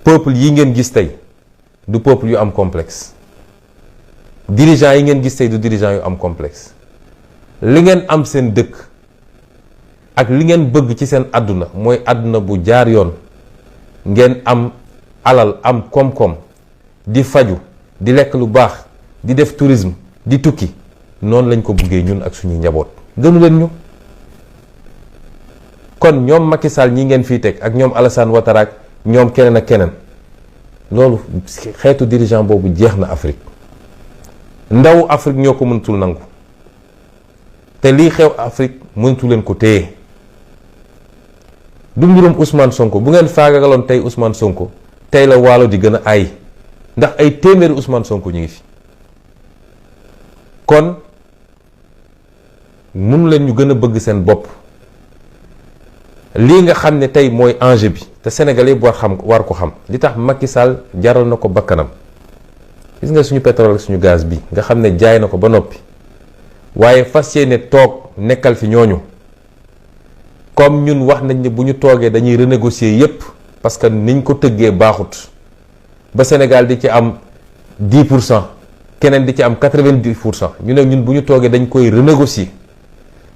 peuple yi ngeen gis tey du peuple yu am complexe, dirigeants yi ngeen gis tey du dirigeants yu am complexe. li ngeen am seen dëkk ak li ngeen bëgg ci seen àdduna mooy àdduna bu jaar yoon, ngeen am alal, am koom-koom, di faju, di lekk lu baax, di def tourisme, di tukki. noonu lañ ko buggee ñun ak suñuy njaboot. gënu leen ñu. kon ñoom Macky Sall ñi ngeen fii teg ak ñoom Alassane Ouattara ak ñoom keneen ak keneen, loolu xeetu dirigeant boobu jeex na Afrique. ndaw Afrique ñoo ko mënatul nangu, te lii xew Afrique mënatu leen ko téye. du mbirum Ousmane Sonko. bu ngeen faagagaloon tey Ousmane Sonko tey la waalo di gën a aay, ndax ay téeméeri Ousmane Sonko ñu ngi fi. kon mënu leen ñu gën a bëgg seen bopp. lii nga xam ne tey mooy enjeu bi te Sénégalais yi war ko xam, li tax Macky Sall jaral na ko bakkanam. gis nga suñu pétrole ak suñu gaz bi nga xam ne jaay na ko ba noppi, waaye fas yéene toog nekkal fi ñooñu. comme ñun wax nañ ne bu ñu toogee dañuy renégocier yépp, parce que niñ ko tëggee baaxut, ba Sénégal di ci am 10%, keneen di ci am 90%. ñu ne ñun bu ñu toogee dañ koy renégocier,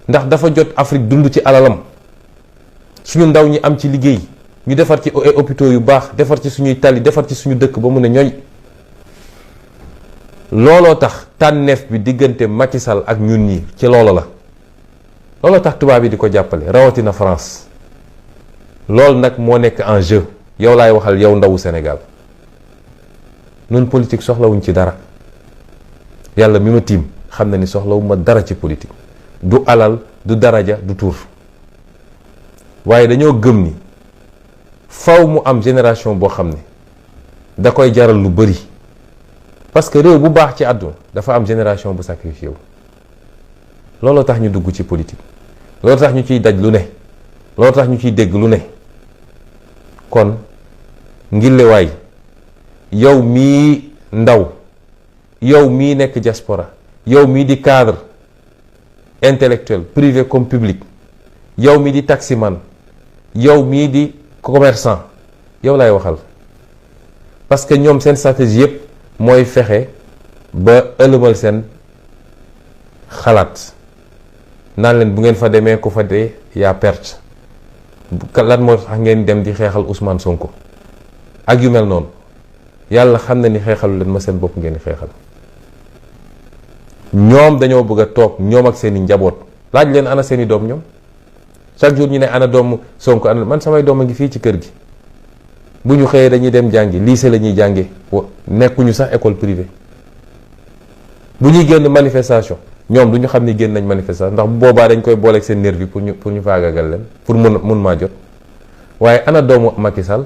ndax dafa jot Afrique dund ci alalam, suñu ndaw ñi am ci liggéey, ñu defar ci ay hôpitaux yu baax, defar ci suñuy tali, defar ci suñu dëkk ba mu ne ñooy. looloo tax tànneef bi diggante Macky Sall ak ñun ñi ci loolu la. looloo tax tubaab yi di ko jàppale, rawatina France. loolu nag moo nekk en jeu. yow laay waxal, yow ndawu Sénégal. nun politique soxlawuñ ci dara. yàlla mi ma tiim xam na ni soxlawuma dara ci politique. du alal, du daraja, du tur. waaye dañoo gëm ni faw mu am génération boo xam ne da koy jaral lu bari. parce que réew bu baax ci àdduna dafa am génération bu sacrifié wu. looloo tax ñu dugg ci politique, looloo tax ñu ciy daj lu ne, looloo tax ñu ciy dégg lu ne. kon ngillewaay yow mii ndaw yow mii nekk diaspora yow mii di cadre intellectuel privé comme public yow mii di taximan yow mii di commerçant yow laay waxal parce que ñoom seen stratégie yépp mooy fexe ba ëlëmal seen xalaat naan leen bu ngeen fa demee ku fa dee yaa perte lan moo tax ngeen dem di xeexal Ousmane Sonko ak yu mel noonu yàlla xam na ni xeexalu leen ma seen bopp ngeen di xeexal ñoom dañoo bëgg a toog ñoom ak seeni njaboot laaj leen ana seeni doom ñoom chaque jour ñu ne ana doomu Sonko ana man samay doom a ngi fii ci kër gi bu ñu xëyee dañuy dem jàngi lycée la ñuy jànge nekkuñu sax école privée bu ñuy génn manifestation ñoom du ñu xam ni génn nañ manifestation ndax bu boobaa dañ koy booleeg seen nervi pour ñu faagagal leen pour mun maa jot waaye ana doomu Macky Sall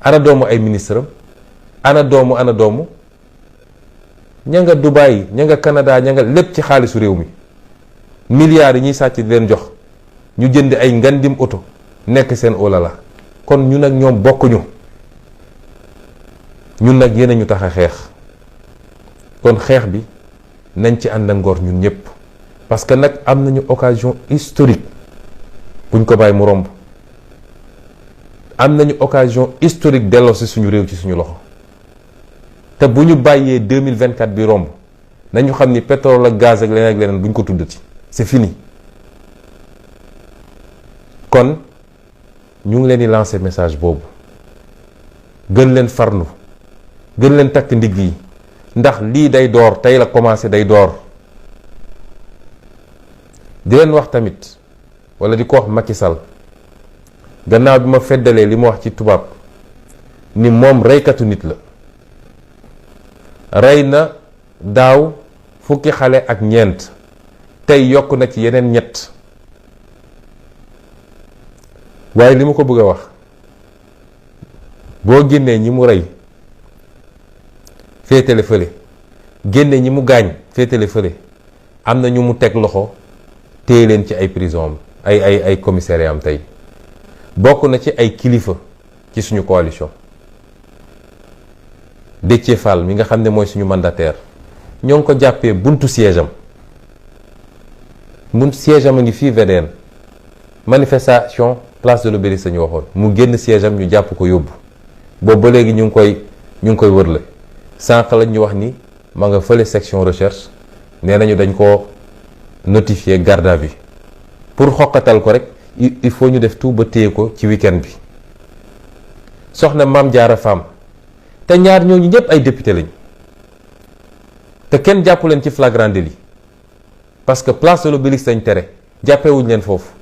ana doomu ay ministre am ana doomu ña nga Dubaï ña nga Canada ña nga lépp ci xaalisu réew mi milliards yi ñuy sàcc di leen jox ñu jënd ay ngandim oto nekk seen olala kon ñun ak ñoom bokkuñu ñun nag yéen a ñu tax a xeex kon xeex bi nañ ci ànd ngor ñun ñëpp parce que nag am nañu occasion historique buñ ko bàyyi mu romb am nañu occasion historique delloo si suñu réew ci suñu loxo te bu ñu bàyyee 2024 bi romb nañu xam ni pétrole ak gaz ak leneen buñ ko tuddati c'est fini kon ñu ngi leen di lancer message boobu gën leen farlu gën leen takk ndigg yi ndax lii day door tey la commencé day door di leen wax tamit wala di ko wax Macky Sall gannaaw bi ma feddalee li ma wax ci tubaab ni moom reykatu nit la rey na daaw fukki xale ak ñeent tey yokk na ci yeneen ñett waaye li ma ko bëgg a wax boo génnee ñi mu rey féetale fële génne ñi mu gaañ féetale fële am na ñu mu teg loxo téye leen ci ay prison am ay commissariat am tey bokk na ci ay kilifa ci suñu coalition Déthié Fall mi nga xam ne mooy suñu mandataire ñoo ngi ko jàppee buntu siège am a ngi fii VDN manifestation place de l'Obélisque sañu waxoon mu génn siège am ñu jàpp ko yóbbu boobu ba léegi ñu ngi koy wërle sànq lañ ñu wax ni ma nga fële section recherche nee nañu dañ ko notifier garde à vue pour xoqatal ko rek il faut ñu def tout ba téye ko ci week-end bi soxna Mame Diarra Fam te ñaar ñooñu ñëpp ay député lañ te kenn jàppu leen ci flagrant délit parce que place de l'Obélisque dañ tere jàppewuñ leen foofu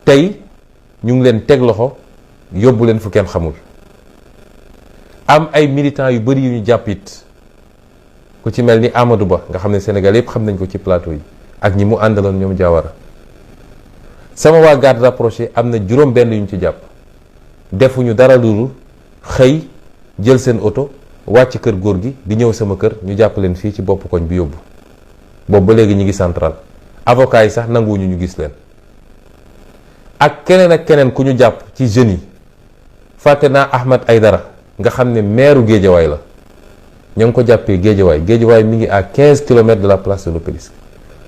tey ñu ngi leen teg loxo yóbbu leen fu kenn xamul am ay militants yu bari yu ñu jàpp it ku ci mel ni Amadou Ba nga xam ne Sénégal yëpp xam nañ ko ci plateau yi ak ñi mu àndaloon ñoom Diawara sama waa garde rapproché am na juróom benn yu ñu ci jàpp defuñu dara lu xëy jël seen oto wàcc kër góor gi di ñëw sama kër ñu jàpp leen fii ci bopp koñ bi yóbbu boobu ba léegi ñu ngi central avocat yi sax nanguwuñu ñu gis leen ak keneen ku ñu jàpp ci jeunes yi fàtte naa Ahmed Aïdara nga xam ne maire Guédiawaye la ñoo ngi ko jàppee Guédiawaye mi ngi à 15 kilomètres de la place de l'Obélisque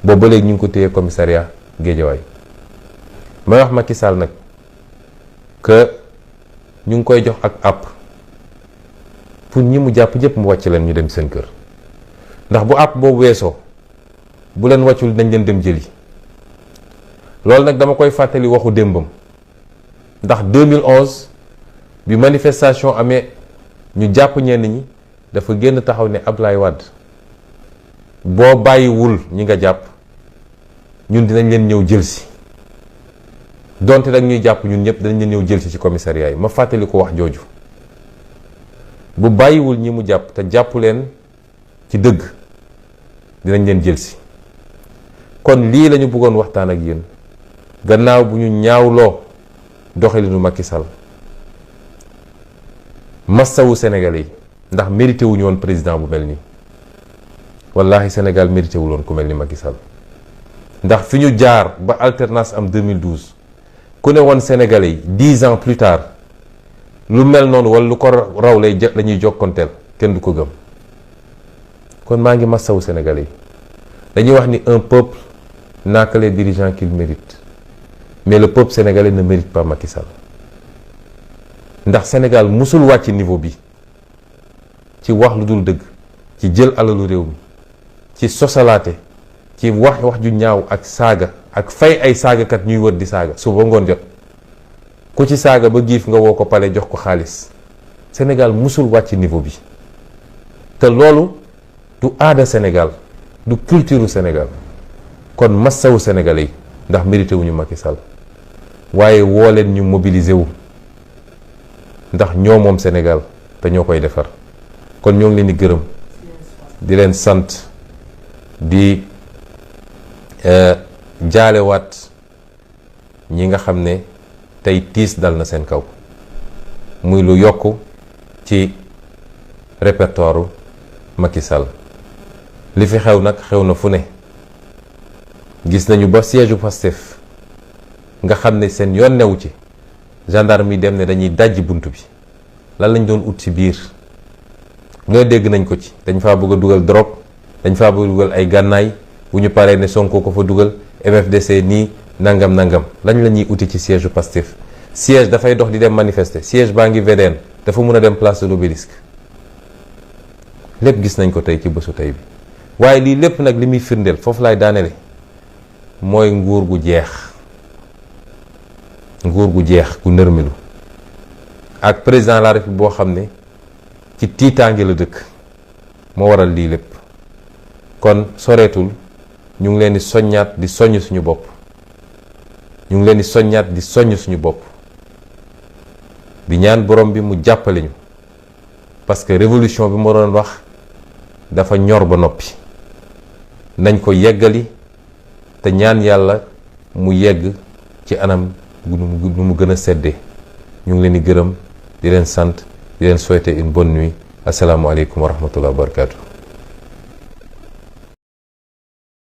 boobu ba léegi ñu ngi ko téye commissariat Guédiawaye may wax Macky Sall nag que ñu ngi koy jox ak àpp pour ñi mu jàpp ñëpp mu wàcc leen ñu dem seen kër ndax bu àpp boobu weesoo bu leen wàccul dañ leen dem jëli loolu nag dama koy fàttali waxu démbam ndax 2011 bi manifestation amee ñu jàpp ñenn ñi dafa génn taxaw ne Ablaye Wade boo bàyyiwul ñi nga jàpp ñun dinañ leen ñëw jël si donte nag ñuy jàpp ñun ñëpp dinañ leen ñëw jël si ci commissariat yi ma fàttali ko wax jooju bu bàyyiwul ñi mu jàpp te jàpp leen ci dëgg dinañ leen jël si kon lii lañu bëggoon waxtaan ak yéen gannaaw bu ñu ñaawloo doxalinu Macky Sall massawu Sénégalais yi ndax mérité wuñu woon président bu mel nii wallahi Sénégal mérité wul woon ku mel ni Macky Sall ndax fi ñu jaar ba alternance am 2012 ku ne woon Sénégalais yi 10 ans plus tard lu mel noonu wala lu ko raw lañuy jokkonteel kenn du ko gëm. kon maa ngi massawu Sénégalais yi dañuy wax ni un peuple n'a que les dirigeants qu'il mérite, mais le peuple sénégalais ne mérite pas Macky Sall. ndax Sénégal musul wàcc niveau bi ci wax lu dul dëgg, ci jël alalu réew mi, ci sosalaate, ci wax ju ñaaw ak saaga ak fay ay saagakat ñuy wër di saaga suba ngoon jot ku ci saaga ba giif nga woo ko pale jox ko xaalis. Sénégal musul wàcc niveau bi te loolu du aada Sénégal du culture Sénégal. kon massawu Sénégalais yi ndax mérité wuñu Macky Sall waaye woo leen ñu mobiliser wu ndax ñoo moom Sénégal te ñoo koy defar. kon ñoo ngi leen di gërëm di leen sant di jaalewaat ñi nga xam ne tey tiis dal na seen kaw muy lu yokk ci répertoire Macky Sall. li fi xew nag xew na fu ne. gis nañu ba siège u Pastef nga xam ne seen yoon newu ci gendarme yi dem ne dañuy dajji bunt bi lan lañ doon ut ci biir nga dégg nañ ko ci dañ faa bëgg a dugal drogue dañ faa bëgg a dugal ay gànnaay bu ñu paree ne Sonko ko fa dugal MFDC nii nangam lañ la ñuy uti ci siège u Pastef. siège dafay dox di dem manifester siège baa ngi VDN dafa mun a dem place de l'Obélisque lépp gis nañ ko tey ci bésu tey bi. waaye lii lépp nag li muy firndeel foofu laay daanele mooy nguur gu jeex gu nërmelu ak président de la République boo xam ne ci tiitaange la dëkk moo waral lii lépp. kon soreetul ñu ngi leen di soññaat di soññ suñu bopp di ñaan borom bi mu jàppale ñu parce que révolution bi ma doon wax dafa ñor ba noppi nañ ko yeggali te ñaan yàlla mu yegg ci anam nu mu gën a seddee. ñu ngi leen di gërëm di leen sant di leen souhaiter une bonne nuit. Assalaamu aleykum wa rahmatullahi wa barakatuh.